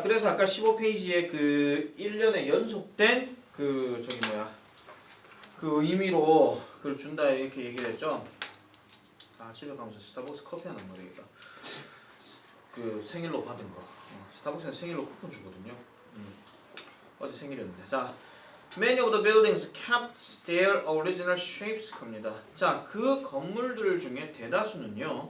그래서 아까 15페이지에 그 1년에 연속된 그 그 의미로 그걸 준다 이렇게 얘기를 했죠. 아 집에 가면서 스타벅스 커피 하나 먹어야겠다. 그 생일로 받은 거. 스타벅스는 생일로 쿠폰 주거든요. 어제 생일이었는데. 자, many of the buildings kept their original shapes 겁니다. 자, 그 건물들 중에 대다수는요,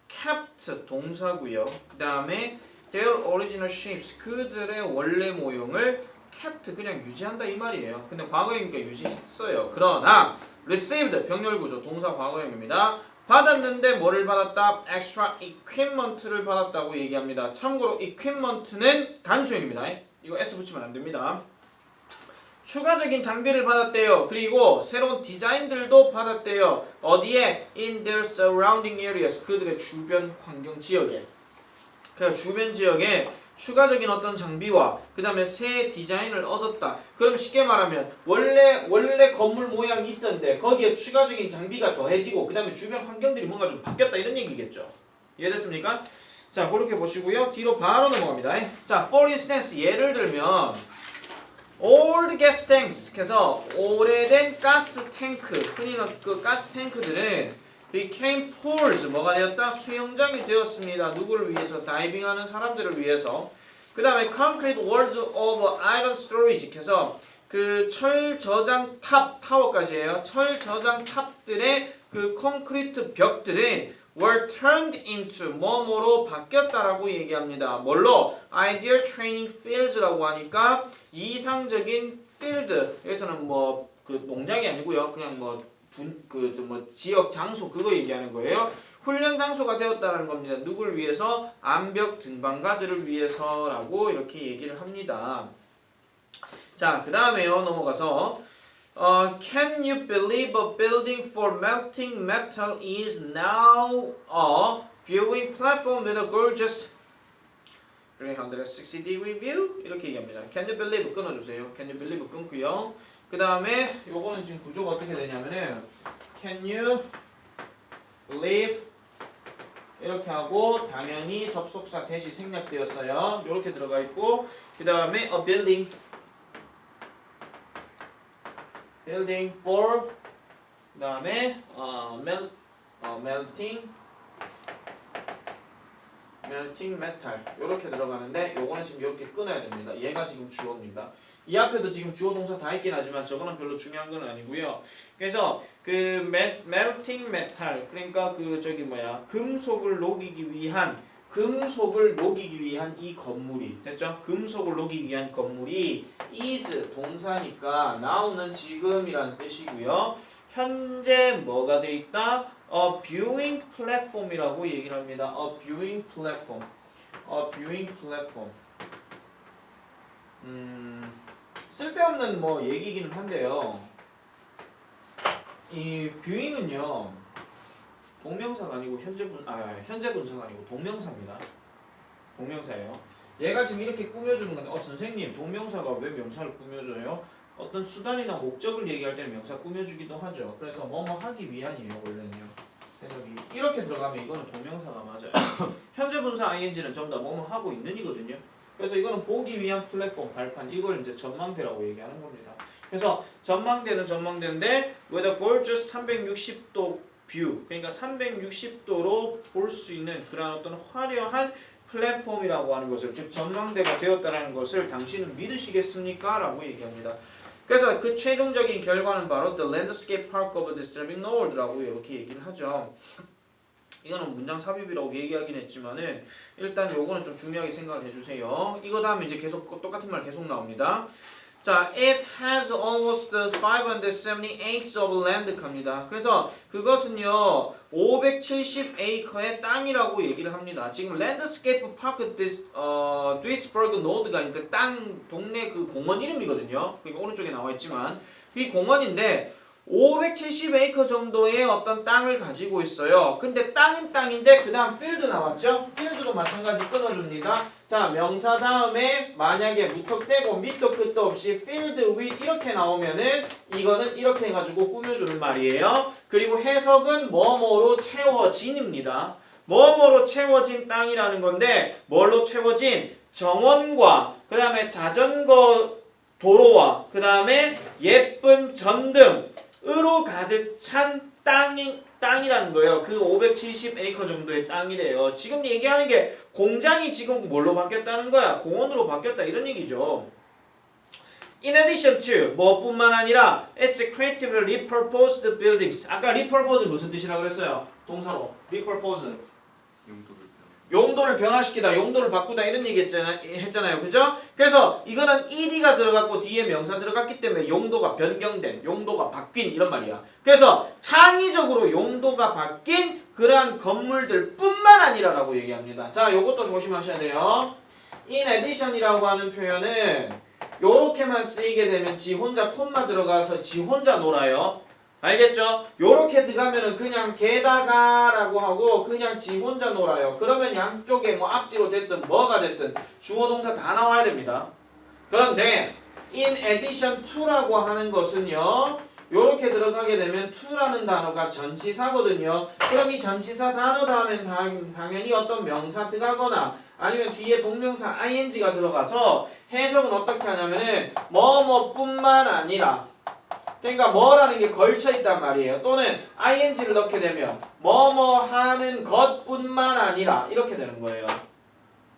kept 동사고요. 그 다음에 their original shapes 그들의 원래 모형을 kept 그냥 유지한다 이 말이에요. 근데 과거형이니까 유지했어요. 그러나 received 병렬 구조 동사 과거형입니다. 받았는데 뭐를 받았다? extra equipment를 받았다고 얘기합니다. 참고로 equipment는 단수형입니다. 이거 s 붙이면 안 됩니다. 추가적인 장비를 받았대요. 그리고 새로운 디자인들도 받았대요. 어디에? In their surrounding areas. 그들의 주변 환경 지역에. 그러니까 주변 지역에 추가적인 어떤 장비와 그 다음에 새 디자인을 얻었다. 그럼 쉽게 말하면 원래 건물 모양이 있었는데 거기에 추가적인 장비가 더해지고 그 다음에 주변 환경들이 뭔가 좀 바뀌었다 이런 얘기겠죠. 이해됐습니까? 자 그렇게 보시고요. 뒤로 바로 넘어갑니다. 자 for instance 예를 들면 old gas tanks 그래서 오래된 가스 탱크 흔히 그 가스 탱크들은 became pools 뭐가 되었다? 수영장이 되었습니다. 누구를 위해서? 다이빙하는 사람들을 위해서. 그 다음에 concrete walls of iron storage 그래서 그 철 저장 탑 타워까지예요. 철 저장 탑들의 그 콘크리트 벽들은 were turned into 뭐뭐로 바뀌었다라고 얘기합니다. 뭘로? ideal training fields라고 하니까 이상적인 field 여기서는 뭐 그 농장이 아니고요. 그냥 뭐 지역 장소 그거 얘기하는 거예요. 훈련 장소가 되었다는 겁니다. 누굴 위해서? 암벽 등반가들을 위해서라고 이렇게 얘기를 합니다. 자, 그 다음에요. 넘어가서 Can you believe a building for melting metal is now a viewing platform with a gorgeous 360-degree view? 이렇게 얘기합니다. Can you believe 끊어주세요. Can you believe 끊고요. 그 다음에 요거는 지금 구조가 어떻게 되냐면은 Can you believe 이렇게 하고 당연히 접속사 대시 생략되었어요. 이렇게 들어가 있고 그 다음에 a building for 그 다음에 melting metal 이렇게 들어가는데 요거는 지금 이렇게 끊어야 됩니다. 얘가 지금 주어입니다. 이 앞에도 지금 주어 동사 다 있긴 하지만 저거는 별로 중요한 건 아니고요. 그래서 그 melting metal 그러니까 그 금속을 녹이기 위한 이 건물이 됐죠? 금속을 녹이기 위한 건물이 is 동사니까 now는 지금이라는 뜻이고요. 현재 뭐가 돼 있다? A viewing platform이라고 얘기를 합니다. A viewing platform. 쓸데없는 뭐 얘기기는 한데요. 이 뷰잉은요 동명사가 아니고 현재 분사가 아니고 동명사입니다. 동명사예요. 얘가 지금 이렇게 꾸며주는 건데 선생님 동명사가 왜 명사를 꾸며줘요? 어떤 수단이나 목적을 얘기할 때는 명사 꾸며주기도 하죠. 그래서 뭐뭐 하기 위한이에요 원래는요. 해석이 이렇게 들어가면 이거는 동명사가 맞아요. 현재 분사 ing는 전부 다 뭐뭐 하고 있는이거든요. 그래서 이거는 보기 위한 플랫폼 발판 이걸 이제 전망대라고 얘기하는 겁니다. 그래서 전망대는 전망대인데 with a gorgeous 360도 뷰 그러니까 360도로 볼 수 있는 그런 어떤 화려한 플랫폼이라고 하는 것을 즉 전망대가 되었다는 것을 당신은 믿으시겠습니까? 라고 얘기합니다. 그래서 그 최종적인 결과는 바로 the landscape park of disturbing nord라고 이렇게 얘기를 하죠. 이거는 문장 삽입이라고 얘기하긴 했지만은 일단 요거는 좀 중요하게 생각을 해주세요. 이거 다음에 이제 계속 똑같은 말 계속 나옵니다. 자, it has almost 570 acres of land 갑니다. 그래서 그것은요 570에이커의 땅이라고 얘기를 합니다. 지금 랜드스케이프 파크 두이스버그 노드가 있는데 땅 동네 그 공원 이름이거든요. 그러니까 오른쪽에 나와 있지만 이 공원인데 570에이커 정도의 어떤 땅을 가지고 있어요. 근데 땅은 땅인데 그 다음 필드 나왔죠? 필드도 마찬가지 끊어줍니다. 자, 명사 다음에 만약에 무턱대고 밑도 끝도 없이 field with 이렇게 나오면은 이거는 이렇게 해가지고 꾸며주는 말이에요. 그리고 해석은 뭐뭐로 채워진입니다. 뭐뭐로 채워진 땅이라는 건데 뭘로 채워진? 정원과 그 다음에 자전거 도로와 그 다음에 예쁜 전등으로 가득 찬 땅이라는 거예요. 그 570에이커 정도의 땅이래요. 지금 얘기하는 게 공장이 지금 뭘로 바뀌었다는 거야? 공원으로 바뀌었다 이런 얘기죠. In addition to 뭐뿐만 아니라 it's creatively repurposed buildings. 아까 repurpose 무슨 뜻이라고 그랬어요? 동사로 repurpose. 용도를 변화시키다, 용도를 바꾸다 이런 얘기 했잖아요. 그죠? 그래서 이거는 ed가 들어갔고 뒤에 명사 들어갔기 때문에 용도가 변경된, 용도가 바뀐 이런 말이야. 그래서 창의적으로 용도가 바뀐 그러한 건물들 뿐만 아니라라고 얘기합니다. 자, 요것도 조심하셔야 돼요. In addition이라고 하는 표현은 요렇게만 쓰이게 되면 지 혼자 콤마 들어가서 지 혼자 놀아요. 알겠죠? 요렇게 들어가면은 그냥 게다가라고 하고 그냥 지 혼자 놀아요. 그러면 양쪽에 뭐 앞뒤로 됐든 뭐가 됐든 주어 동사 다 나와야 됩니다. 그런데 in addition to라고 하는 것은요. 요렇게 들어가게 되면 to라는 단어가 전치사거든요. 그럼 이 전치사 단어 다음엔 당연히 어떤 명사 들어가거나 아니면 뒤에 동명사 ing가 들어가서 해석은 어떻게 하냐면은 뭐뭐뿐만 아니라 그러니까 뭐라는 게 걸쳐 있단 말이에요. 또는 ing를 넣게 되면 뭐뭐 하는 것뿐만 아니라 이렇게 되는 거예요.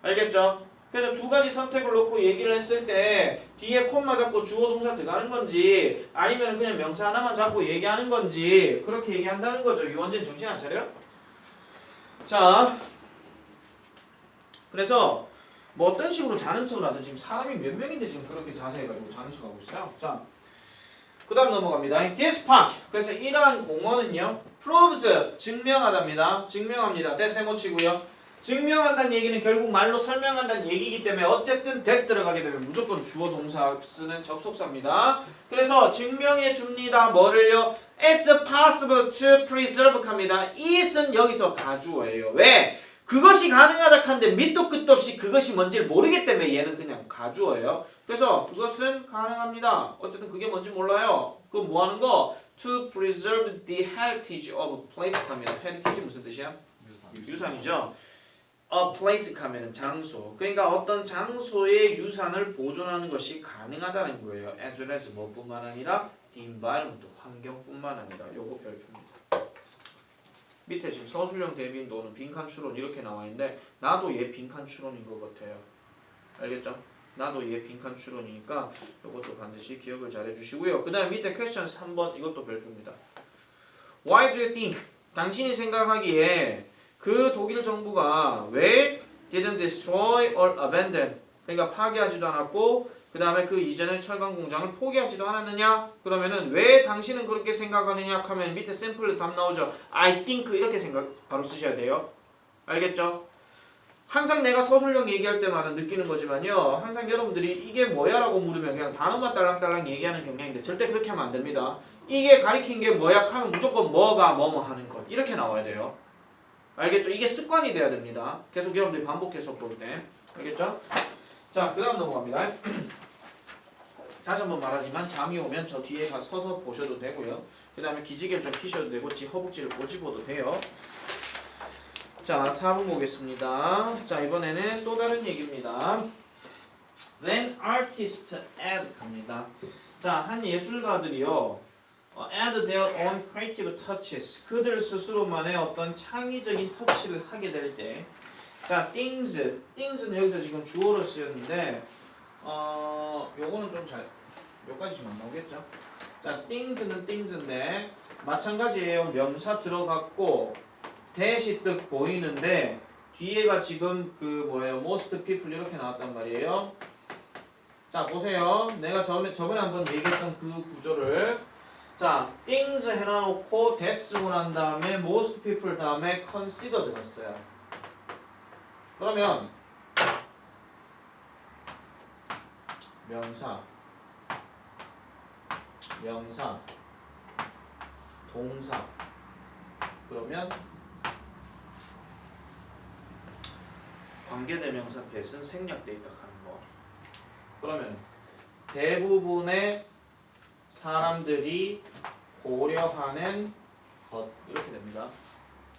알겠죠? 그래서 두 가지 선택을 놓고 얘기를 했을 때 뒤에 콤마 잡고 주어 동사 들어가는 건지 아니면 그냥 명사 하나만 잡고 얘기하는 건지 그렇게 얘기한다는 거죠. 유원진 정신 안 차려? 자, 그래서 뭐 어떤 식으로 자는 척을 하든 지금 사람이 몇 명인데 지금 그렇게 자세해가지고 자는 척 하고 있어요. 자, 그 다음 넘어갑니다. This park. 그래서 이러한 공원은요. proves 증명하답니다. 증명합니다. that 해놓치고요. 증명한다는 얘기는 결국 말로 설명한다는 얘기이기 때문에 어쨌든 that 들어가게 되면 무조건 주어 동사 쓰는 접속사입니다. 그래서 증명해 줍니다. 뭐를요? It's possible to preserve 합니다. it은 여기서 가주어예요. 왜? 그것이 가능하다 하는데 밑도 끝도 없이 그것이 뭔지를 모르기 때문에 얘는 그냥 가주어예요. 그래서 그것은 가능합니다. 어쨌든 그게 뭔지 몰라요. 그럼 뭐 하는 거? To preserve the heritage of a place 합니다. heritage 무슨 뜻이야? 유산이죠. A place 하면은 장소. 그러니까 어떤 장소의 유산을 보존하는 것이 가능하다는 거예요. as well as 뭐뿐만 아니라 the environment 환경뿐만 아니라 요거 별표입니다. 밑에 지금 서술형 대비인 도는 빈칸 추론 이렇게 나와 있는데 나도 얘 빈칸 추론인 것 같아요. 알겠죠? 나도 얘 빈칸 추론이니까 이것도 반드시 기억을 잘 해주시고요. 그 다음 밑에 퀘스천 3번 이것도 별표입니다. Why do you think? 당신이 생각하기에 그 독일 정부가 왜 didn't destroy or abandon? 그러니까 파괴하지도 않았고 그 다음에 그 이전의 철강 공장을 포기하지도 않았느냐? 그러면은 왜 당신은 그렇게 생각하느냐? 하면 밑에 샘플 답 나오죠. I think 이렇게 생각 바로 쓰셔야 돼요. 알겠죠? 항상 내가 서술형 얘기할 때마다 느끼는 거지만요. 항상 여러분들이 이게 뭐야? 라고 물으면 그냥 단어만 딸랑딸랑 얘기하는 경향인데 절대 그렇게 하면 안 됩니다. 이게 가리킨 게 뭐야? 하면 무조건 뭐가 뭐뭐 하는 것 이렇게 나와야 돼요. 알겠죠? 이게 습관이 돼야 됩니다. 계속 여러분들이 반복해서 볼 때. 알겠죠? 자, 그 다음 넘어갑니다. 다시 한번 말하지만 잠이 오면 저 뒤에 가서 서서 보셔도 되고요. 그 다음에 기지개를 좀 피셔도 되고 지 허벅지를 꼬집어도 돼요. 자, 4번 보겠습니다. 자, 이번에는 또 다른 얘기입니다. When artists add 합니다. 자, 한 예술가들이요. add their own creative touches. 그들 스스로만의 어떤 창의적인 터치를 하게 될 때 자, things는 여기서 지금 주어로 쓰였는데 요거는 좀 잘 여기까지만 나오겠죠? 자, things는 things인데 마찬가지예요. 명사 들어갔고 대시 뜻 보이는데 뒤에가 지금 그 뭐예요? most people 이렇게 나왔단 말이에요. 자, 보세요. 내가 저번에 한번 얘기했던 그 구조를 자, things 해놔놓고 that 쓰고 난 다음에 most people 다음에 consider 들었어요. 그러면 명사, 동사 그러면 관계대명사 that은 생략돼 있다 하는 거. 그러면 대부분의 사람들이 고려하는 것 이렇게 됩니다.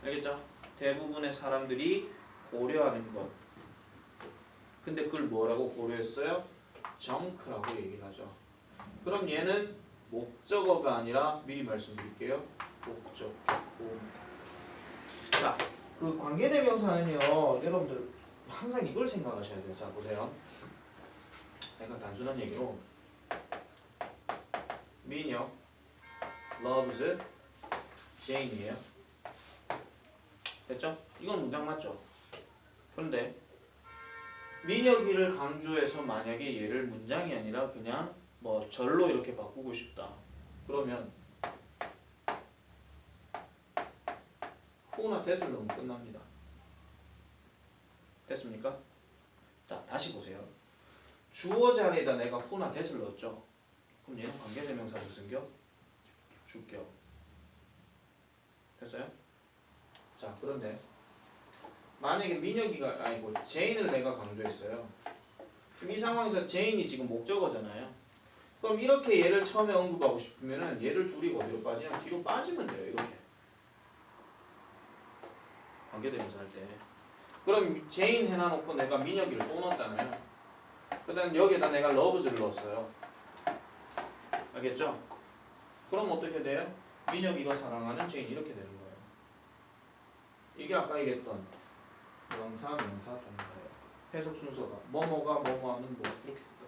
알겠죠? 대부분의 사람들이 고려하는 것. 근데 그걸 뭐라고 고려했어요? 정크라고 얘기를 하죠. 그럼 얘는 목적어가 아니라 미리 말씀드릴게요. 목적격. 자, 그 관계대명사는요, 여러분들 항상 이걸 생각하셔야 돼요. 자, 보세요. 약간 단순한 얘기로 민혁 loves Jane이에요. 됐죠? 이건 문장 맞죠? 그런데 민혁이를 강조해서 만약에 얘를 문장이 아니라 그냥 뭐 절로 이렇게 바꾸고 싶다. 그러면 who나 that을 넣으면 끝납니다. 됐습니까? 자, 다시 보세요. 주어 자리에다 내가 who나 that을 넣었죠. 그럼 얘는 관계대명사 무슨 격? 주격. 됐어요? 자, 그런데 만약에 민혁이가 아니고 제인을 내가 강조했어요. 그럼 이 상황에서 제인이 지금 목적어잖아요. 그럼 이렇게 얘를 처음에 언급하고 싶으면은 얘를 둘이 어디로 빠지냐? 뒤로 빠지면 돼요. 이렇게. 관계대명사 할 때. 그럼 제인 해놔놓고 내가 민혁이를 또 넣었잖아요. 그 다음 여기에다 내가 loves를 넣었어요. 알겠죠? 그럼 어떻게 돼요? 민혁이가 사랑하는 제인 이렇게 되는 거예요. 이게 아까 얘기했던 명사, 동사예요. 해석 순서가 뭐뭐가 뭐뭐하는 뭐 이렇게 된다.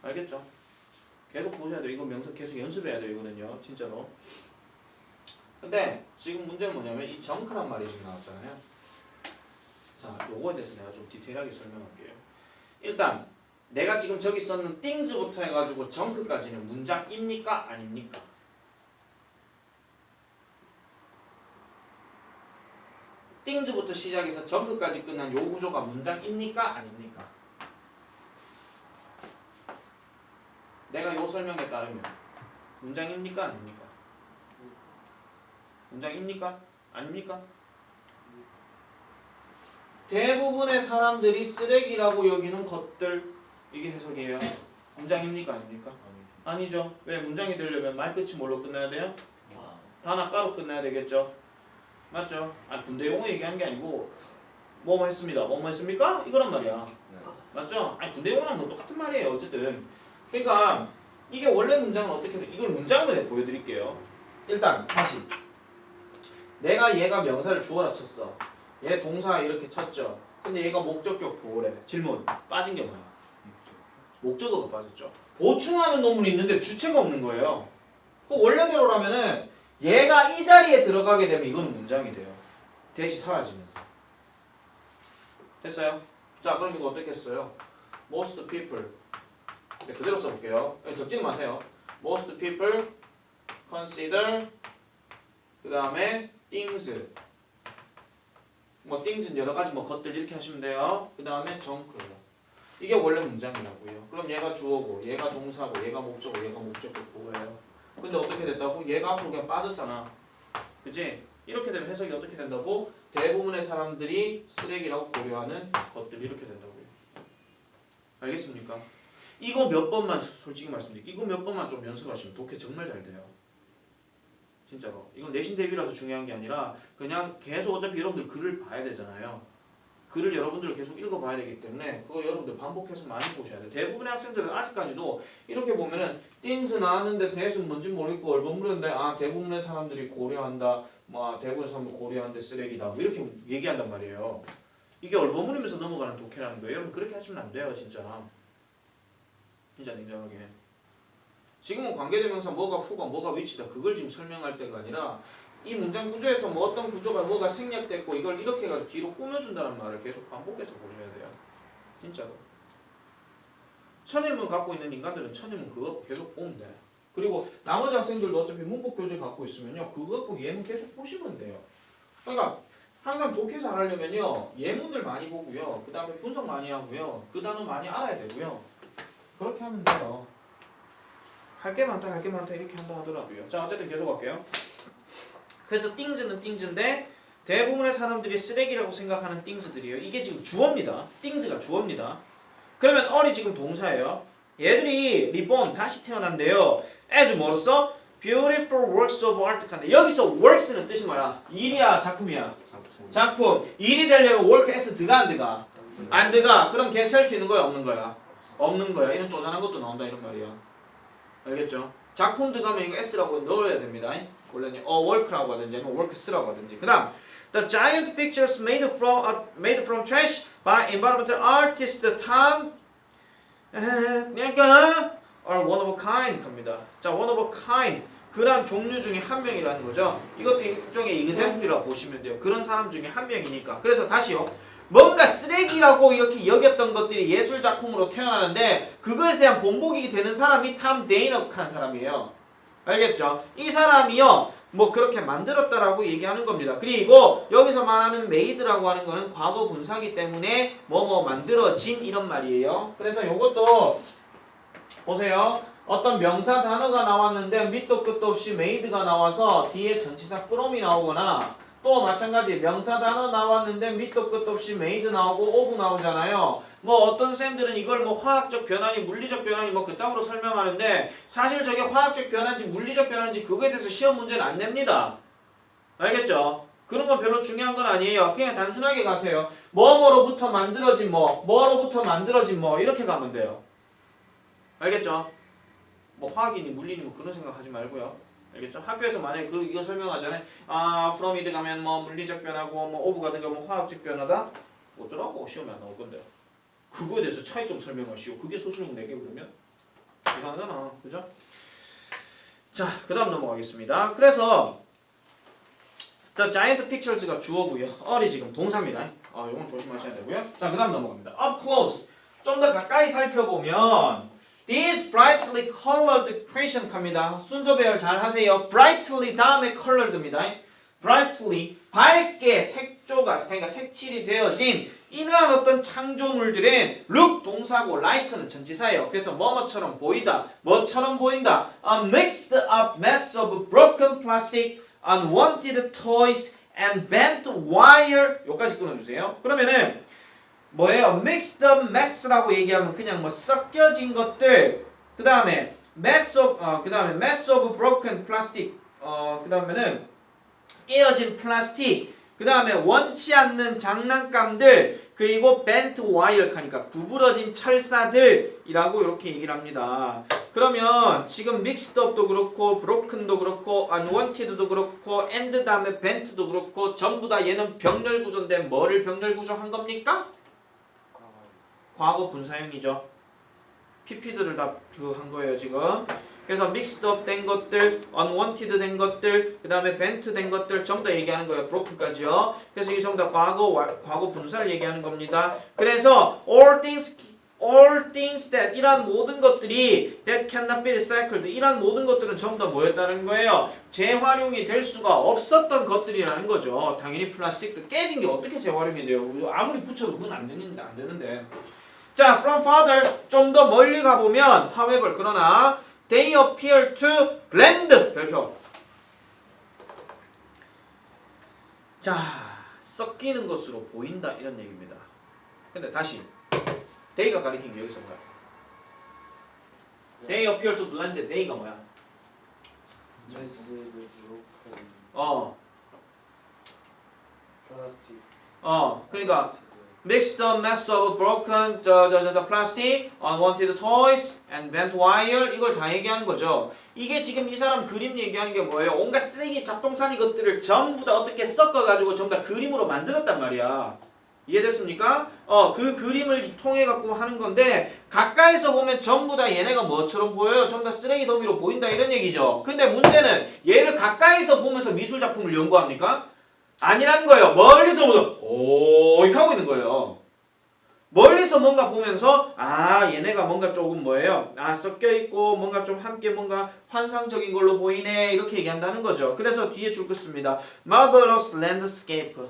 알겠죠? 계속 보셔야 돼요. 이거 명사 계속 연습해야 돼요. 이거는요. 진짜로. 근데 지금 문제는 뭐냐면 이 정크란 말이 지금 나왔잖아요. 자, 요거에 대해서 내가 좀 디테일하게 설명할게요. 일단 내가 지금 저기 썼는 things부터 해가지고 정크까지는 문장입니까? 아닙니까? things부터 시작해서 정크까지 끝난 요 구조가 문장입니까? 아닙니까? 내가 요 설명에 따르면 문장입니까? 아닙니까? 문장입니까? 아닙니까? 대부분의 사람들이 쓰레기라고 여기는 것들 이게 해석이에요. 문장입니까? 아닙니까? 아니죠. 왜? 문장이 되려면 말끝이 뭘로 끝나야 돼요? 단아가로 끝나야 되겠죠. 맞죠? 아, 군대 용어 얘기하는 게 아니고 뭐뭐 했습니다. 뭐뭐 했습니까? 이거란 말이야. 맞죠? 아니, 군대 용어랑 뭐 똑같은 말이에요. 어쨌든. 그러니까 이게 원래 문장은 어떻게 돼? 이걸 문장으로 내가 보여드릴게요. 일단 다시 내가 얘가 명사를 주어라 쳤어. 얘 동사 이렇게 쳤죠. 근데 얘가 목적격 보호래. 질문. 빠진 게 뭐야? 목적어가 빠졌죠. 보충하는 논문이 있는데 주체가 없는 거예요. 그 원래대로라면은 얘가 이 자리에 들어가게 되면 이거는 문장이 돼요. 대시 사라지면서. 됐어요? 자, 그럼 이거 어떻게 했어요? Most people. 그대로 써볼게요. 적지는 마세요. Most people consider 그 다음에 things. 뭐 things는 여러 가지 뭐 것들 이렇게 하시면 돼요. 그 다음에 정크예요. 이게 원래 문장이라고요. 그럼 얘가 주어고, 얘가 동사고, 얘가 목적어, 얘가 목적격 보호예요. 근데 어떻게 됐다고? 얘가 앞으로 그냥 빠졌잖아. 그치? 이렇게 되면 해석이 어떻게 된다고? 대부분의 사람들이 쓰레기라고 고려하는 것들이 이렇게 된다고요. 알겠습니까? 이거 몇 번만 솔직히 말씀드릴게요. 이거 몇 번만 좀 연습하시면 독해 정말 잘 돼요. 진짜로. 이건 내신 대비라서 중요한 게 아니라 그냥 계속 어차피 여러분들 글을 봐야 되잖아요. 글을 여러분들 계속 읽어봐야 되기 때문에 그거 여러분들 반복해서 많이 보셔야 돼요. 대부분의 학생들은 아직까지도 이렇게 보면은 things 나왔는데 that은 뭔지 모르겠고 얼버무렸는데 아 대부분의 사람들이 고려한다. 뭐 대부분의 사람들이 고려하는데 쓰레기다. 뭐 이렇게 얘기한단 말이에요. 이게 얼버무리면서 넘어가는 독해라는 거예요. 여러분 그렇게 하시면 안 돼요. 진짜. 진짜 냉정하게. 지금은 관계대명사 뭐가 후가 뭐가 위치다 그걸 지금 설명할 때가 아니라 이 문장 구조에서 뭐 어떤 구조가 뭐가 생략됐고 이걸 이렇게 해가지고 뒤로 꾸며준다는 말을 계속 반복해서 보셔야 돼요. 진짜로. 천일문 갖고 있는 인간들은 천일문 그거 계속 보면 돼. 그리고 나머지 학생들도 어차피 문법 교재 갖고 있으면요 그거 보고 예문 계속 보시면 돼요. 그러니까 항상 독해 잘하려면요 예문들 많이 보고요 그 다음에 분석 많이 하고요 그 단어 많이 알아야 되고요 그렇게 하면 돼요. 할 게 많다 할 게 많다 이렇게 한다 하더라고요. 자 어쨌든 계속 할게요. 그래서 things는 things인데 대부분의 사람들이 쓰레기라고 생각하는 things들이에요. 이게 지금 주어입니다. things가 주어입니다. 그러면 all이 지금 동사예요. 얘들이 reborn 다시 태어난대요. as 뭐로써? beautiful works of art 한다. 여기서 works는 뜻이 뭐야? 일이야, 작품이야? 작품. 일이 되려면 work s 들어가 안 들어가? 안 들어가. 그럼 걔 셀 수 있는 거야, 없는 거야? 없는 거야. 이런 쪼잔한 것도 나온다 이런 말이야. 알겠죠? 작품 들어가면 이거 s라고 넣어야 됩니다. 원래는 work라고 하든지 아니면 works라고 하든지. 그다음 the giant pictures made from trash by environmental artist Tom 그러니까 are one of a kind 갑니다. 자, one of a kind. 그런 종류 중에 한 명이라는 거죠. 이것도 일종의 example이라고 보시면 돼요. 그런 사람 중에 한 명이니까. 그래서 다시요. 뭔가 쓰레기라고 이렇게 여겼던 것들이 예술 작품으로 태어나는데 그것에 대한 본보기 되는 사람이 탐 데이너크한 사람이에요. 알겠죠? 이 사람이요. 뭐 그렇게 만들었다라고 얘기하는 겁니다. 그리고 여기서 말하는 made라고 하는 거는 과거 분사기 때문에 뭐뭐 만들어진 이런 말이에요. 그래서 요것도 보세요. 어떤 명사 단어가 나왔는데 밑도 끝도 없이 made가 나와서 뒤에 전치사 from이 나오거나 또 마찬가지 명사 단어 나왔는데 밑도 끝도 없이 made 나오고 of 나오잖아요. 뭐 어떤 쌤들은 이걸 뭐 화학적 변환이 물리적 변환이 뭐 그따구로 설명하는데 사실 저게 화학적 변환인지 물리적 변환인지 그거에 대해서 시험 문제는 안 냅니다. 알겠죠? 그런 건 별로 중요한 건 아니에요. 그냥 단순하게 가세요. 뭐뭐로부터 만들어진 뭐로부터 만들어진 뭐 이렇게 가면 돼요. 알겠죠? 뭐 화학이니 물리니 뭐 그런 생각 하지 말고요. 알겠죠? 학교에서 만약에 이거 설명하잖아요. from it 가면 뭐 물리적 변화고 뭐 of 같은 경우 뭐 화학적 변화다. 어쩌라고 시험에 안 나올 건데. 그거에 대해서 차이점 설명하시오. 그게 소수능 4개 그러면 이상하잖아. 그죠? 자, 그다음 넘어가겠습니다. 그래서 the giant pictures가 주어고요. all이 지금 동사입니다. 이건 조심하셔야 되고요. 자, 그다음 넘어갑니다. up close. 좀 더 가까이 살펴보면 These brightly colored creation 갑니다. 순서 배열 잘 하세요. brightly 다음에 colored입니다. brightly 밝게 색조가 그러니까 색칠이 되어진 이러한 어떤 창조물들은 look 동사고 like는 전치사예요. 그래서 뭐뭐처럼 보이다. 뭐처럼 보인다. A mixed up mess of broken plastic, unwanted toys, and bent wire. 여기까지 끊어주세요. 그러면은 뭐예요? mixed up mess라고 얘기하면 그냥 뭐 섞여진 것들. 그 다음에 mess of broken plastic. 그 다음에는 깨어진 플라스틱. 그 다음에 원치 않는 장난감들. 그리고 bent wire 하니까 구부러진 철사들이라고 이렇게 얘기를 합니다. 그러면 지금 mixed up도 그렇고 broken도 그렇고 unwanted도 그렇고 and 다음에 bent도 그렇고 전부 다 얘는 병렬 구조인데 뭐를 병렬 구조한 겁니까? 과거 분사형이죠. PP들을 다 한 거예요 지금. 그래서 mixed up 된 것들, unwanted 된 것들, 그 다음에 bent 된 것들 전부 다 얘기하는 거예요. broken까지요. 그래서 이게 전부 다 과거 분사를 얘기하는 겁니다. 그래서 all things that 이란 모든 것들이 that cannot be recycled 이란 모든 것들은 전부 다 뭐였다는 거예요? 재활용이 될 수가 없었던 것들이라는 거죠. 당연히 플라스틱도 깨진 게 어떻게 재활용이 돼요? 아무리 붙여도 그건 안 되는데. 자, from farther 좀 더 멀리 가보면 however 그러나 they appear to blend 별표. 자, 섞이는 것으로 보인다 이런 얘기입니다. 근데 다시 they가 가리킨 게 여기서 뭐야? they appear to blend they가 뭐야? 그러니까 mixed up mess of broken plastic, unwanted toys, and bent wire 이걸 다 얘기하는 거죠. 이게 지금 이 사람 그림 얘기하는 게 뭐예요? 온갖 쓰레기 잡동사니 것들을 전부 다 어떻게 섞어가지고 전부 다 그림으로 만들었단 말이야. 이해됐습니까? 그 그림을 통해 갖고 하는 건데 가까이서 보면 전부 다 얘네가 뭐처럼 보여요? 전부 다 쓰레기 더미로 보인다 이런 얘기죠. 근데 문제는 얘를 가까이서 보면서 미술 작품을 연구합니까? 아니라는 거예요. 멀리서 보면서 이렇게 하고 있는 거예요. 멀리서 뭔가 보면서 얘네가 뭔가 조금 뭐예요? 섞여 있고 뭔가 좀 함께 뭔가 환상적인 걸로 보이네 이렇게 얘기한다는 거죠. 그래서 뒤에 줄 거 씁니다. Marvelous landscape.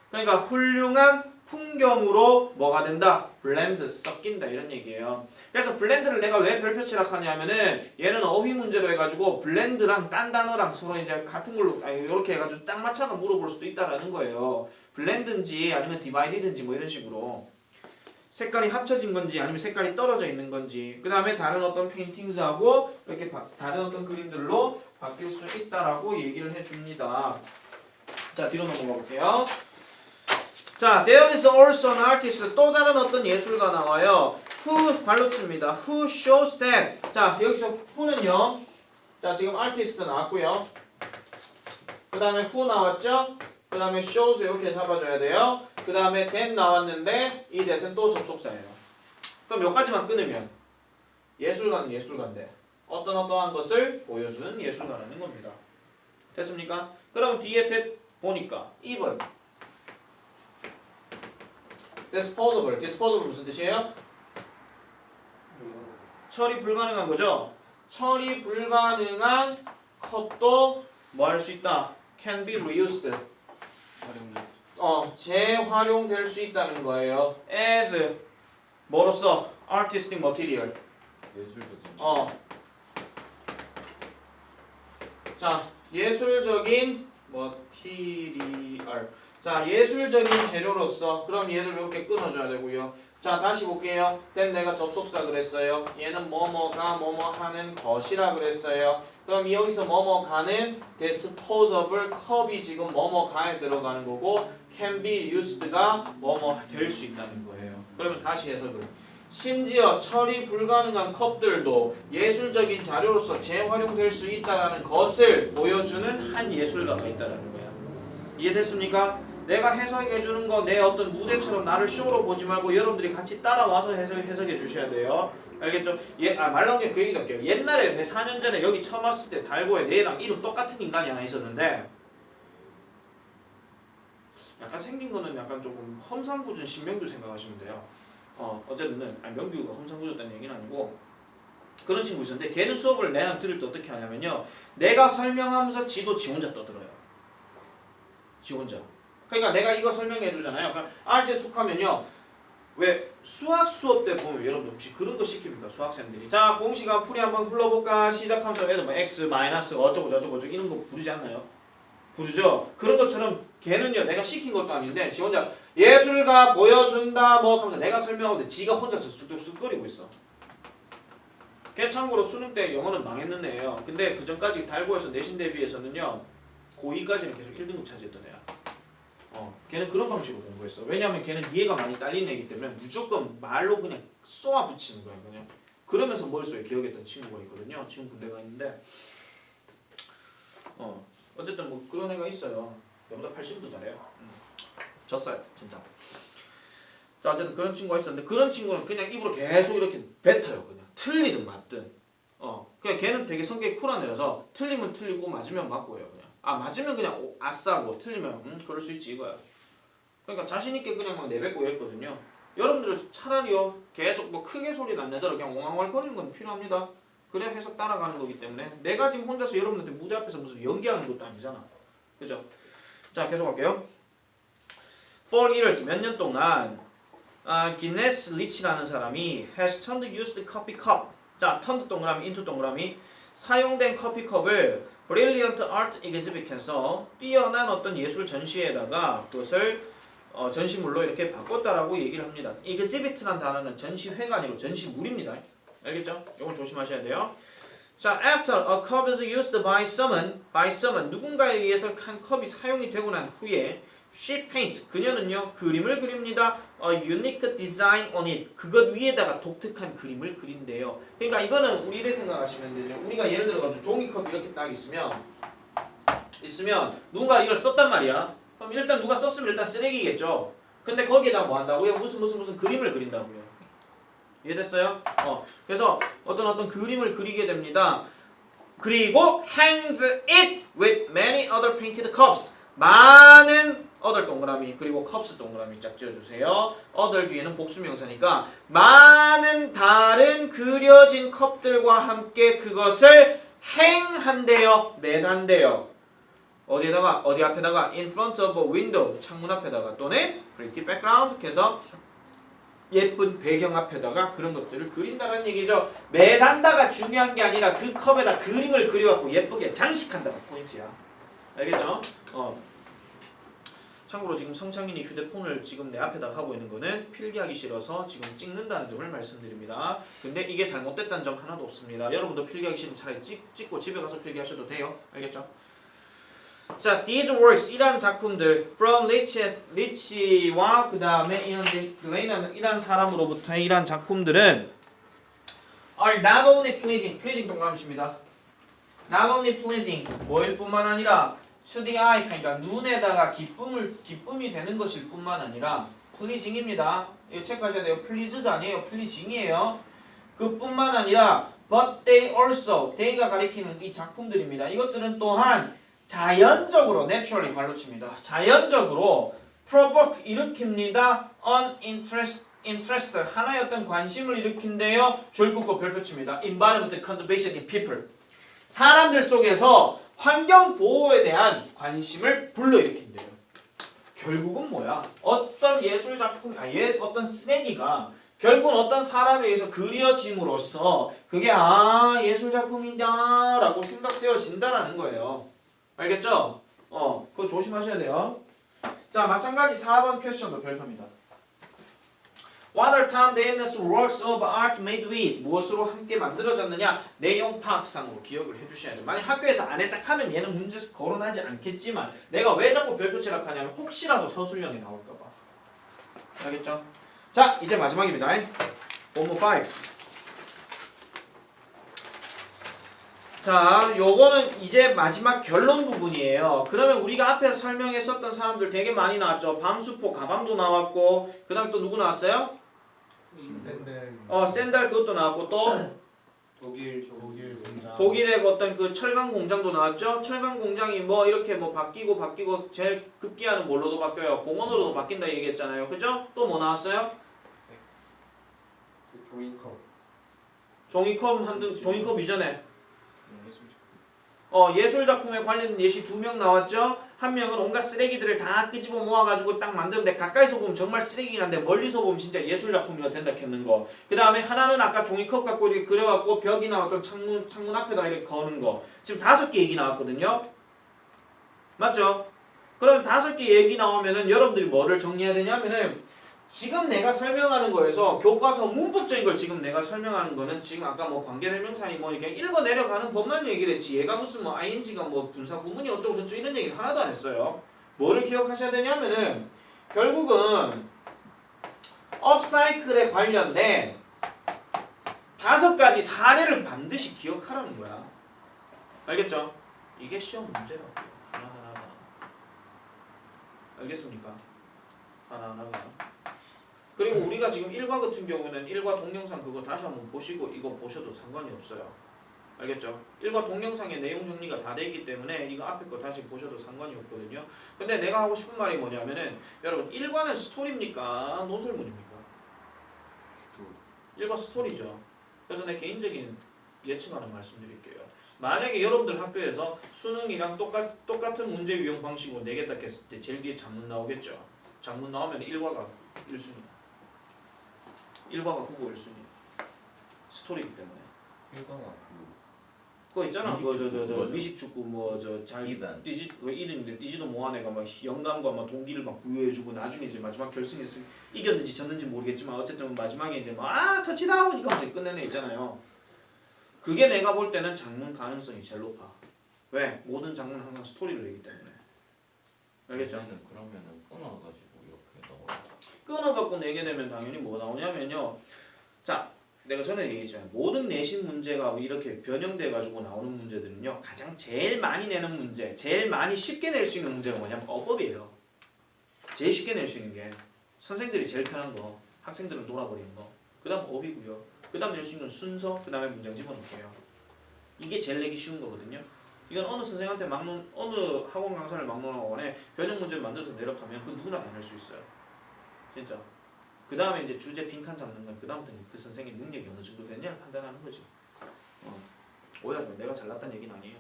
그러니까 훌륭한 풍경으로 뭐가 된다? 블렌드, 섞인다 이런 얘기예요. 그래서 블렌드를 내가 왜 별표 칠하냐면은 얘는 어휘 문제로 해가지고 블렌드랑 딴 단어랑 서로 이제 같은 걸로 이렇게 해가지고 짝 맞춰가 물어볼 수도 있다라는 거예요. 블렌드인지 아니면 디바이디든지 뭐 이런 식으로. 색깔이 합쳐진 건지 아니면 색깔이 떨어져 있는 건지 그 다음에 다른 어떤 페인팅스하고 이렇게 다른 어떤 그림들로 바뀔 수 있다라고 얘기를 해줍니다. 자 뒤로 넘어가 볼게요. 자, there is also an artist. 또 다른 어떤 예술가 나와요. Who 발로 씁니다. Who shows that. 자, 여기서 who는요. 자, 지금 artist 나왔고요. 그 다음에 who 나왔죠? 그 다음에 shows 이렇게 잡아줘야 돼요. 그 다음에 that 나왔는데 이 that은 또 접속사예요. 그럼 몇 가지만 끊으면 예술가는 예술가인데 어떠한 것을 보여주는 예술가라는 겁니다. 됐습니까? 그럼 뒤에 that 보니까 even disposable 무슨 뜻이에요? 처리 불가능한 거죠. 처리 불가능한 컵도 뭐 할 수 있다? can be reused. 재활용될 수 있다는 거예요. as 뭐로써? artistic material. 자, 예술적인 material. 자, 예술적인 재료로서 그럼 얘를 이렇게 끊어줘야 되고요. 자, 다시 볼게요. then 내가 접속사 그랬어요. 얘는 뭐뭐가 뭐뭐 하는 것이라 그랬어요. 그럼 여기서 뭐뭐가는 disposable 컵이 지금 뭐뭐가에 들어가는 거고 can be used가 뭐뭐 될 수 있다는 거예요. 그러면 다시 해석을. 심지어 처리 불가능한 컵들도 예술적인 자료로서 재활용될 수 있다는 것을 보여주는 한 예술가가 있다는 거야. 이해됐습니까? 내가 해석해 주는 거 내 어떤 무대처럼 나를 쇼로 보지 말고 여러분들이 같이 따라와서 해석해 주셔야 돼요. 알겠죠? 말 나온 게 그 얘기도 할게요. 옛날에 내 4년 전에 여기 처음 왔을 때 달고에 내랑 이름 똑같은 인간이 하나 있었는데 약간 생긴 거는 약간 조금 험상궂은 신명규 생각하시면 돼요. 어쨌든 명규가 험상궂었다는 얘기는 아니고 그런 친구 있었는데 걔는 수업을 내랑 들을 때 어떻게 하냐면요. 내가 설명하면서 지도 지 혼자 떠들어요. 지 혼자. 그러니까 내가 이거 설명해 주잖아요. 그러니까 R에 속하면요. 왜 수학 수업 때 보면 여러분들 혹시 그런 거 시킵니까? 수학생들이. 자, 공식한 풀이 한번 불러볼까? 시작하면서 애들 뭐 x 마이너스 어쩌고 저쩌고 이런 거 부르지 않나요? 부르죠? 그런 것처럼 걔는요. 내가 시킨 것도 아닌데 지 혼자 예술가 보여준다 뭐 하면서 내가 설명하는데 지가 혼자서 쑥쑥거리고 있어. 걔 참고로 수능 때 영어는 망했는 애예요. 근데 그 전까지 달고에서 내신 대비해서는요. 고2까지는 계속 1등급 차지했던 애야. 걔는 그런 방식으로 공부했어. 왜냐면 걔는 이해가 많이 딸린 애이기 때문에 무조건 말로 그냥 쏘아 붙이는 거야. 그냥. 그러면서 머릿속에 기억했던 친구가 있거든요. 지금 군대가 있는데 어쨌든 뭐 그런 애가 있어요. 나보다 80도 잘해요. 졌어요. 진짜. 자, 어쨌든 그런 친구가 있었는데 그런 친구는 그냥 입으로 계속 이렇게 뱉어요. 그냥. 틀리든 맞든. 그냥 걔는 되게 성격이 쿨한 애라서 틀리면 틀리고 맞으면 맞고요. 그냥. 맞으면 그냥 아싸고 틀리면 그럴 수 있지 이거야. 그러니까 자신있게 그냥 막 내뱉고 이랬거든요. 여러분들 차라리요 계속 뭐 크게 소리 안 내더라도 그냥 옹알옹알거리는 건 필요합니다. 그래야 계속 따라가는 거기 때문에 내가 지금 혼자서 여러분한테 무대 앞에서 무슨 연기하는 것도 아니잖아. 그죠? 자, 계속 할게요. For years 몇 년 동안 기네스 리치라는 사람이 has turned used coffee cup. 자, turned 동그라미 into 동그라미 사용된 커피컵을 brilliant art exhibit에서 뛰어난 어떤 예술 전시에다가 그것을 전시물로 이렇게 바꿨다라고 얘기를 합니다. exhibit란 단어는 전시회가 아니고 전시물입니다. 알겠죠? 이건 조심하셔야 돼요. 자, after a cup is used by someone 누군가에 의해서 한 컵이 사용이 되고 난 후에 she paints 그녀는요 그림을 그립니다. A unique design on it 그것 위에다가 독특한 그림을 그린대요. 그러니까 이거는 우리를 생각하시면 되죠. 우리가 예를 들어가지고 종이컵 이렇게 딱 있으면 누군가 이걸 썼단 말이야. 그럼 일단 누가 썼으면 일단 쓰레기겠죠. 근데 거기에다 뭐 한다고요? 무슨 그림을 그린다고요. 이해됐어요? 그래서 어떤 그림을 그리게 됩니다. 그리고 hangs it with many other painted cups 많은 other 동그라미 그리고 cups 동그라미 짝 지어주세요. other 뒤에는 복수명사니까 많은 다른 그려진 컵들과 함께 그것을 행한대요. 매단대요. 어디에다가 어디 앞에다가 in front of a window 창문 앞에다가 또는 pretty background 그래서 예쁜 배경 앞에다가 그런 것들을 그린다는 얘기죠. 매단다가 중요한 게 아니라 그 컵에다 그림을 그려갖고 예쁘게 장식한다가 포인트야. 알겠죠? 참고로 지금 성창인이 휴대폰을 지금 내 앞에다 하고 있는 거는 필기하기 싫어서 지금 찍는다는 점을 말씀드립니다. 근데 이게 잘못됐다는 점 하나도 없습니다. 여러분도 필기하기 싫으면 차라리 찍고 집에 가서 필기하셔도 돼요. 알겠죠? 자, these works 이란 작품들 from 리치와 그 다음에 이란 사람으로부터의 이란 작품들은 are not only pleasing 동그라미입니다. not only pleasing 뭐일 뿐만 아니라 to the eye 그러니까 눈에다가 기쁨이 되는 것일 뿐만 아니라 pleasing입니다. 이거 체크하셔야 돼요. pleased 아니에요. pleasing이에요. 그뿐만 아니라 but they also they가 가리키는 이 작품들입니다. 이것들은 또한 자연적으로 naturally 발로 칩니다. 자연적으로 provoke 일으킵니다. interest 하나의 어떤 관심을 일으킨대요. 줄긋고 별표 칩니다. environment conservation in people 사람들 속에서 환경 보호에 대한 관심을 불러일으킨대요. 결국은 뭐야? 어떤 예술 작품, 어떤 쓰레기가 결국은 어떤 사람에 의해서 그려짐으로써 그게 예술 작품이다라고 생각되어진다라는 거예요. 알겠죠? 그거 조심하셔야 돼요. 자, 마찬가지 4번 퀘스천도 별표입니다. What are Tom Davis works of art made with? 무엇으로 함께 만들어졌느냐? 내용 파악상으로 기억을 해주셔야 돼요. 만약 학교에서 안 했다 하면 얘는 문제 거론하지 않겠지만 내가 왜 자꾸 별표 칠하냐면 혹시라도 서술형이 나올까봐. 알겠죠? 자, 이제 마지막입니다. 본문 5. 자, 요거는 이제 마지막 결론 부분이에요. 그러면 우리가 앞에서 설명했었던 사람들 되게 많이 나왔죠. 방수포 가방도 나왔고 그 다음 또 누구 나왔어요? 샌들 그것도 나왔고 또 독일의 어떤 그 철강 공장도 나왔죠. 철강 공장이 뭐 이렇게 뭐 바뀌고 제일 급기야는 뭘로도 바뀌어요. 공원으로도 바뀐다 얘기했잖아요. 그죠? 또 뭐 나왔어요? 종이컵 이전에 예술 작품에 관련된 예시 2명 나왔죠. 한 명은 온갖 쓰레기들을 다 끄집어 모아가지고 딱 만드는데 가까이서 보면 정말 쓰레기긴 한데 멀리서 보면 진짜 예술 작품이라 된다 했는 거. 그 다음에 하나는 아까 종이컵 갖고 이렇게 그려갖고 벽이나 어떤 창문 앞에다 이렇게 거는 거. 지금 5개 얘기 나왔거든요. 맞죠? 그럼 5개 얘기 나오면은 여러분들이 뭐를 정리해야 되냐면은 지금 내가 설명하는 거에서 교과서 문법적인 걸 지금 내가 설명하는 거는 지금 아까 뭐 관계대명사니 뭐 이렇게 읽어 내려가는 법만 얘기를 했지 얘가 무슨 뭐 ing가 뭐 분사 구문이 어쩌고 저쩌고 이런 얘기는 하나도 안 했어요. 뭐를 기억하셔야 되냐면은 결국은 업사이클에 관련된 5가지 사례를 반드시 기억하라는 거야. 알겠죠? 이게 시험 문제라고. 하나하나가. 알겠습니까? 하나하나가. 그리고 우리가 지금 1과 같은 경우는 1과 동영상 그거 다시 한번 보시고 이거 보셔도 상관이 없어요. 알겠죠? 1과 동영상의 내용 정리가 다 돼 있기 때문에 이거 앞에 거 다시 보셔도 상관이 없거든요. 근데 내가 하고 싶은 말이 뭐냐면은 여러분 1과는 스토리입니까? 논설문입니까? 1과 스토리죠. 그래서 내 개인적인 예측 하나 말씀드릴게요. 만약에 여러분들 학교에서 수능이랑 똑같은 문제 유형 방식으로 내겠다 했을 때 제일 뒤에 장문 나오겠죠. 장문 나오면 1과가 1순위. 1과가 국어 1순위. 스토리이기 때문에. 1과가 그거 있잖아. 미식축구. 미식축구 뭐 잘 이단. 이름인데 뛰지도 못한 애가 막 영감과 막 동기를 막 부여해주고 나중에 이제 마지막 결승에서 이겼는지 졌는지 모르겠지만 어쨌든 마지막에 이제 막 터치다운 이거 하면서 끝내는 애 있잖아요. 그게 내가 볼 때는 장문 가능성이 제일 높아. 왜? 모든 장문은 항상 스토리를 내기 때문에. 알겠죠? 그러면은 끊어가지고 이렇게 넣어. 끊어갖고 내게 되면 당연히 뭐가 나오냐면요. 자, 내가 전에 얘기했잖아요. 모든 내신 문제가 이렇게 변형돼가지고 나오는 문제들은요. 가장 제일 많이 내는 문제, 제일 많이 쉽게 낼 수 있는 문제가 뭐냐면 어법이에요. 제일 쉽게 낼 수 있는 게 선생들이 제일 편한 거, 학생들은 놀아버리는 거. 그 다음 어비고요. 그 다음 낼 수 있는 순서, 그 다음에 문장 집어넣기예요. 이게 제일 내기 쉬운 거거든요. 이건 어느 선생한테 어느 학원 강사를 막론학원에 변형 문제를 만들어서 내려가면 그 누구나 다 낼 수 있어요. 진짜. 그 다음에 이제 주제 빈칸 잡는 건 그 다음부터는 그 선생의 능력이 어느 정도 되느냐를 판단하는 거지. 오해하지 마. 내가 잘났다는 얘기는 아니에요.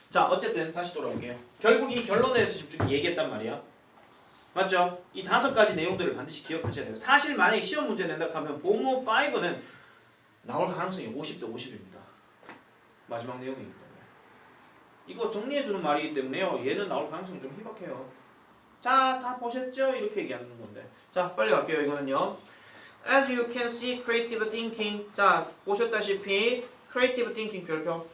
자, 어쨌든 다시 돌아올게요. 결국 이 결론에 대해서 쭉 얘기했단 말이야. 맞죠? 이 5가지 내용들을 반드시 기억하셔야 돼요. 사실 만약에 시험 문제 낸다 하면 본문 5는 나올 가능성이 50대 50입니다. 마지막 내용이기 때문에. 이거 정리해주는 말이기 때문에요. 얘는 나올 가능성이 좀 희박해요. 자, 다 보셨죠? 이렇게 얘기하는 건데. 자, 빨리 갈게요. 이거는요. As you can see, creative thinking. 자, 보셨다시피 creative thinking 별표.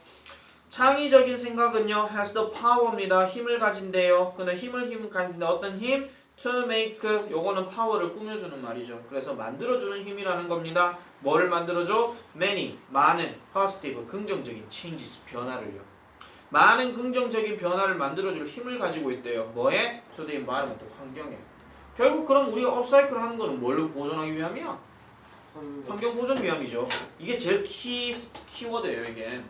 창의적인 생각은요, has the power입니다. 힘을 가진대요. 근데 힘을 가진다. 어떤 힘? To make. 요거는 파워를 꾸며주는 말이죠. 그래서 만들어주는 힘이라는 겁니다. 뭐를 만들어줘? Many. 많은. Positive. 긍정적인 changes. 변화를요. 많은 긍정적인 변화를 만들어줄 힘을 가지고 있대요. 뭐에? To the environment. 환경에. 결국 그럼 우리가 업사이클 하는 거는 뭘 보존하기 위함이야? 환경 보존 위함이죠. 이게 제일 키워드예요, 이게.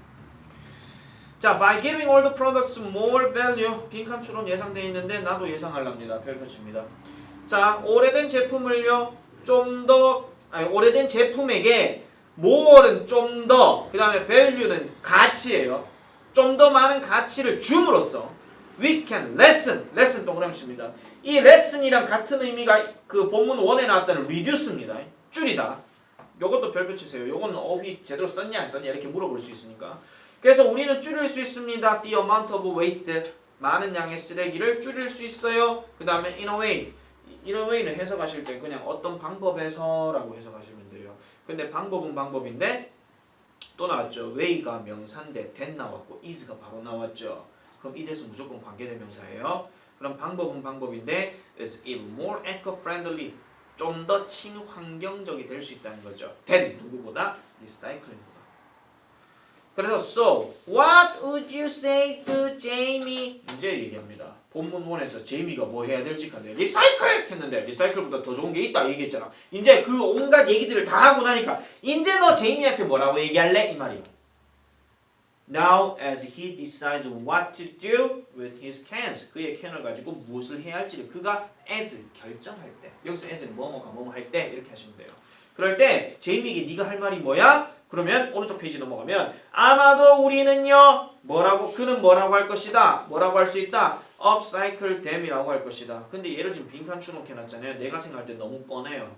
자, by giving all the products more value. 빈칸 추론 예상되어 있는데 나도 예상하랍니다. 별표 칩니다. 자, 오래된 제품을요. 오래된 제품에게 more는 좀 더, 그 다음에 value는 가치예요. 좀 더 많은 가치를 줌으로써 we can lessen 동그라미 칩니다. 이 lesson이랑 같은 의미가 그 본문 1에 나왔다는 reduce입니다. 줄이다. 요것도 별표 치세요. 요거는 어휘 제대로 썼냐 안 썼냐 이렇게 물어볼 수 있으니까. 그래서 우리는 줄일 수 있습니다. The amount of waste. 많은 양의 쓰레기를 줄일 수 있어요. 그 다음에 in a way는 해석하실 때 그냥 어떤 방법에서라고 해석하시면 돼요. 근데 방법은 방법인데 또 나왔죠. way가 명사인데 that 나왔고 is가 바로 나왔죠. 그럼 이 that은 무조건 관계대명사예요. 그럼 방법은 방법인데 is even more eco-friendly. 좀 더 친환경적이 될 수 있다는 거죠. than 누구보다? recycling보다. 그래서 so what would you say to Jamie? 이제 얘기합니다. 본문 1에서 제이미가 뭐 해야 될지 간데 리사이클 했는데 리사이클보다 더 좋은 게 있다 얘기했잖아. 이제 그 온갖 얘기들을 다 하고 나니까 이제 너 제이미한테 뭐라고 얘기할래? 이 말이야. Now as he decides what to do with his cans. 그의 캔을 가지고 무엇을 해야 할지를 그가 as 결정할 때. 여기서 as는 뭐뭐 할 때 이렇게 하시면 돼요. 그럴 때 제이미에게 네가 할 말이 뭐야? 그러면 오른쪽 페이지 넘어가면 아마도 우리는요 그는 뭐라고 할 것이다. 뭐라고 할 수 있다. upcycle them이라고 할 것이다. 근데 얘를 지금 빈칸 추놓게 놨잖아요. 내가 생각할 때 너무 뻔해요.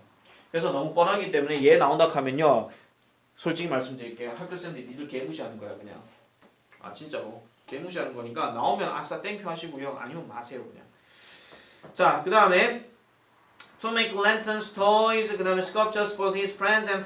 그래서 너무 뻔하기 때문에 얘 나온다 하면요 솔직히 말씀드릴게요. 학교 쌤들이 니들 개무시하는 거야 그냥. 아 진짜로 개무시하는 거니까 나오면 아싸 땡큐 하시고요. 아니면 마세요 그냥. 자, 그 다음에 to make lanterns, toys, 그 다음에 sculptures for his friends and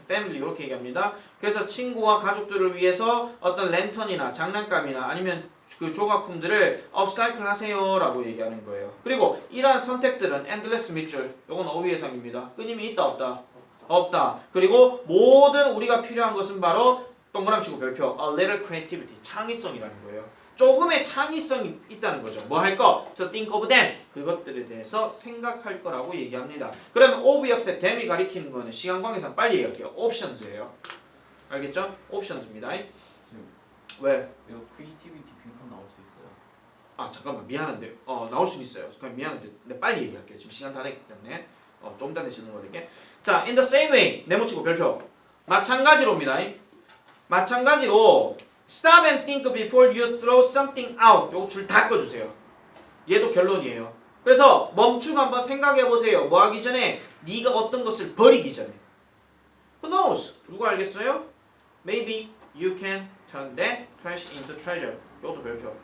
family 이렇게 얘기합니다. 그래서 친구와 가족들을 위해서 어떤 랜턴이나 장난감이나 아니면 그 조각품들을 업사이클 하세요라고 얘기하는 거예요. 그리고 이러한 선택들은 endless 밑줄, 이건 어휘 해석입니다. 끊임이 있다 없다? 없다. 그리고 모든 우리가 필요한 것은 바로 동그라미 치고 별표 a little creativity, 창의성이라는 거예요. 조금의 창의성이 있다는 거죠. 뭐 할 거? to think of them. 그것들에 대해서 생각할 거라고 얘기합니다. 그러면 of 옆에 them이 가리키는 거는 시간 관계상 빨리 얘기할게요. options예요. 알겠죠? options입니다. 왜? 이거 creativity 빈칸 나올 수 있어요. 아 잠깐만 미안한데 나올 수는 있어요. 그냥 미안한데 근데 빨리 얘기할게요. 지금 시간 다 됐기 때문에 좀 이따 내시는 거니까. 자, in the same way 네모치고 별표 마찬가지로입니다. 마찬가지로 stop and think before you throw something out. 요거 줄 다 꺼주세요. 얘도 결론이에요. 그래서 멈추고 한번 생각해보세요. 뭐 하기 전에? 네가 어떤 것을 버리기 전에. Who knows? 누가 알겠어요? Maybe you can turn that trash into treasure. 요것도 별표.